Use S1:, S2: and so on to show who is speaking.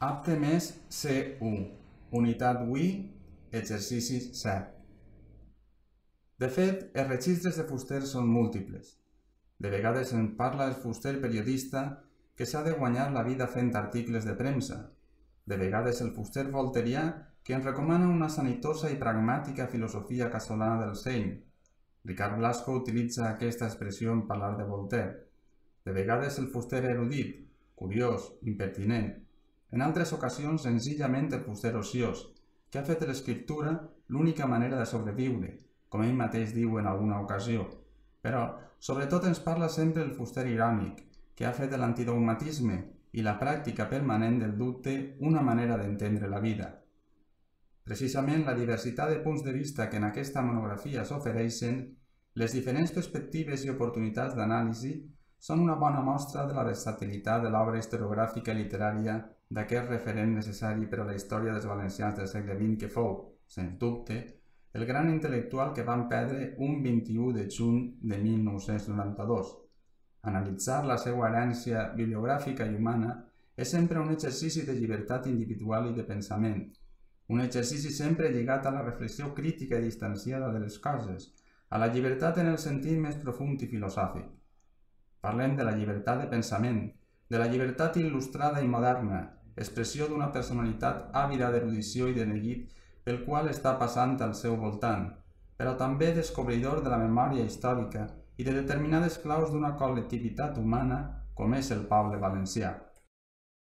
S1: Apte més C1, unitat 8, exercici 7. De fet, els registres de fuster són múltiples. De vegades en parla el fuster periodista que s'ha de guanyar la vida fent articles de premsa. De vegades el fuster volterià que ens recomana una sanitosa i pragmàtica filosofia casolana del seny. Ricard Blasco utilitza aquesta expressió en parlar de Voltaire. De vegades el fuster erudit, curiós, impertinent. En altres ocasions, senzillament el fuster ociós, que ha fet de l'escriptura l'única manera de sobreviure, com ell mateix diu en alguna ocasió. Però, sobretot ens parla sempre el fuster irònic, que ha fet de l'antidogmatisme i la pràctica permanent del dubte una manera d'entendre la vida. Precisament la diversitat de punts de vista que en aquesta monografia s'ofereixen, les diferents perspectives i oportunitats d'anàlisi, són una bona mostra de la versatilitat de l'obra historiogràfica i literària d'aquest referent necessari per a la història dels valencians del segle XX que fou, sens dubte, el gran intel·lectual que van perdre un 21 de juny de 1992. Analitzar la seva herència bibliogràfica i humana és sempre un exercici de llibertat individual i de pensament, un exercici sempre lligat a la reflexió crítica i distanciada de les coses, a la llibertat en el sentit més profund i filosòfic. Parlem de la llibertat de pensament, de la llibertat il·lustrada i moderna, expressió d'una personalitat àvida d'erudició i de neguit pel qual està passant al seu voltant, però també descobridor de la memòria històrica i de determinades claus d'una col·lectivitat humana com és el poble valencià.